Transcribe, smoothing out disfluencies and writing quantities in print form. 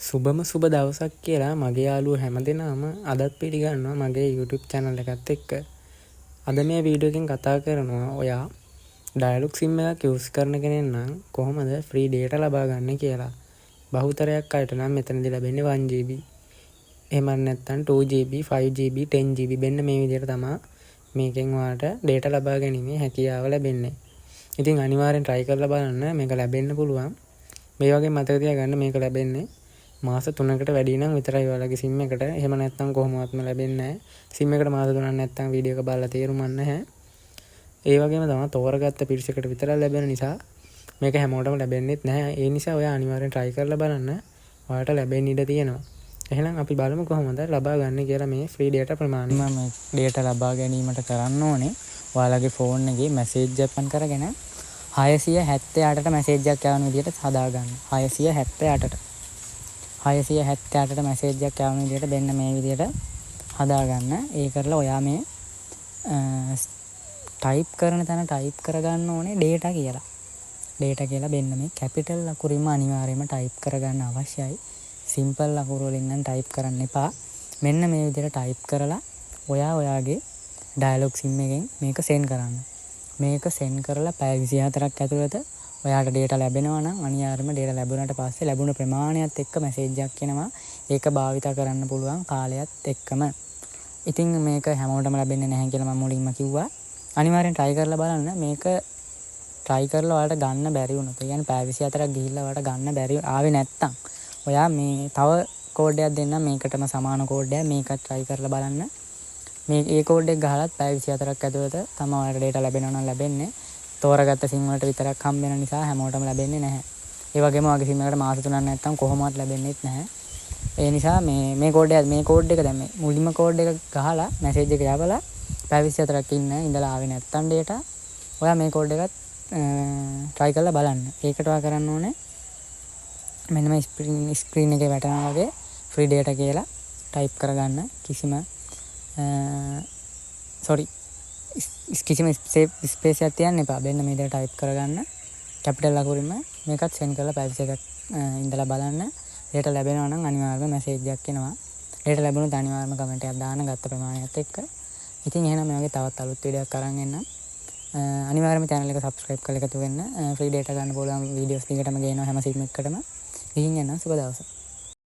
සුබම සුබ දවසක් කියලා මගේ යාළුවෝ හැමදෙනාම අදත් පිළිගන්නවා මගේ YouTube channel එකත් එක්ක. අද මේ වීඩියෝ එකෙන් කතා කරනවා ඔයා ඩයලොග් SIM එකක් use කරන කෙනෙක් නම් කොහොමද free data ලබා ගන්න කියලා. බහුතරයක් අයට නම් මෙතනදී ලැබෙන්නේ 1GB. එහෙම නැත්නම් 2GB, 5GB, 10GB වෙන්න මේ විදිහට තමයි මේකෙන් ඔයාලට data ලබා ගැනීමේ හැකියාව ලැබෙන්නේ. ඉතින් අනිවාර්යෙන් try කරලා බලන්න මේක ලැබෙන්න පුළුවන්. මේ වගේ මතක තියාගන්න මේක ලැබෙන්නේ මාස 3කට වැඩි නම් විතරයි ඔයාලගේ SIM එකට. එහෙම නැත්නම් කොහොමවත්ම ලැබෙන්නේ නැහැ. SIM එකට මාස 3ක් නැත්නම් වීඩියෝ එක බලලා තේරුම්ක් නැහැ. ඒ වගේම තමයි තෝරගත්ත පිරිසකට විතරක් ලැබෙන නිසා මේක හැමෝටම ලැබෙන්නේත් නැහැ. ඒ නිසා ඔයා අනිවාර්යෙන් try කරලා බලන්න. ඔයාලට ලැබෙන්න ඉඩ තියෙනවා. එහෙනම් අපි බලමු කොහොමද ලබා ගන්න කියලා මේ free data ප්‍රමාණය. මම data ලබා ගැනීමට කරන්න ඕනේ ඔයාලගේ ෆෝන් එකේ මැසේජ් එකක් කරගෙන 678ට මැසේජ් එකක් යවන විදිහට හදාගන්න. 678ට 678ට මැසේජ් එකක් යවන විදිහට දෙන්න මේ විදිහට හදාගන්න. ඒ කරලා ඔයා මේ ටයිප් කරන තැන ටයිප් කරගන්න ඕනේ data කියලා. data කියලා දෙන්න මේ කැපිටල් අකුරින්ම අනිවාර්යයෙන්ම ටයිප් කරගන්න අවශ්‍යයි. සිම්පල් අකුරු වලින් නම් ටයිප් කරන්න එපා. මෙන්න මේ විදිහට ටයිප් කරලා ඔයාගේ ඩයලොග් SIM එකෙන් මේක සෙන්ඩ් කරන්න. මේක සෙන්ඩ් කරලා පැය 24ක් ඇතුළත ඔයාට data ලැබෙනවා නම් අනිවාර්යයෙන්ම data ලැබුණාට පස්සේ ලැබුණ ප්‍රමාණයත් එක්ක මැසේජ් එකක් එනවා. ඒක භාවිත කරන්න පුළුවන් කාලයත් එක්කම. ඉතින් මේක හැමෝටම ලැබෙන්නේ නැහැ කියලා මම මුලින්ම කිව්වා. අනිවාර්යෙන් try කරලා බලන්න. මේක try කරලා ඔයාලට ගන්න බැරි වුණොත්, ඒ කියන්නේ පැය 24ක් ගිහිල්ලා ඔයාලට ගන්න බැරි ආවේ නැත්තම් ඔයා මේ තව කෝඩ් එකක් දෙන්නම් මේකටම සමාන කෝඩ් එකක්. මේකත් try කරලා බලන්න. මේ ඒ කෝඩ් එක ගහලත් පැය 24ක් ඇතුළත තමයි ඔයාලට data ලැබෙනවා නම් ලැබෙන්නේ. තෝරගත්ත SIM වලට විතරක් හම්බ වෙන නිසා හැමෝටම ලැබෙන්නේ නැහැ. ඒ වගේම ඔයාගේ SIM එකට මාස 3ක් නැත්තම් කොහොමවත් ලැබෙන්නේත් නැහැ. ඒ නිසා මේ කෝඩ් එක දැන් මේ මුලින්ම කෝඩ් එක ගහලා මැසේජ් එක යවලා පැය 24ක් ඉඳලා ආවේ නැත්තම් data ඔයා මේ කෝඩ් එකත් try කරලා බලන්න. ඒකට ඔයා කරන්න ඕනේ මෙන්න මේ ස්ක්‍රීන් එකේ වැටෙනවා වගේ free data කියලා type කරගන්න. කිසිම ස්පේස් එකක් තියන්න එපා. මෙන්න මේ විදිහට type කරගන්න. කැපිටල් අකුරින්ම මේකත් send කරලා පැය 24ක් ඉඳලා බලන්න. data ලැබෙනවා නම් අනිවාර්යයෙන්ම message එකක් එනවා. data ලැබුණොත් අනිවාර්යයෙන්ම comment එකක් දාන්න ගත්ත ප්‍රමාණයත් එක්ක. ඉතින් එහෙනම් මේ වගේ තවත් අලුත් වීඩියෝ එකක් අරන් එන්නම්. අනිවාර්යයෙන්ම channel එක subscribe කරලා එකතු වෙන්න. free data ගන්න පුළුවන් videos දිගටම ගේනවා හැම SIM එකකටම. ගිහින් යන්න සුබ දවසක්.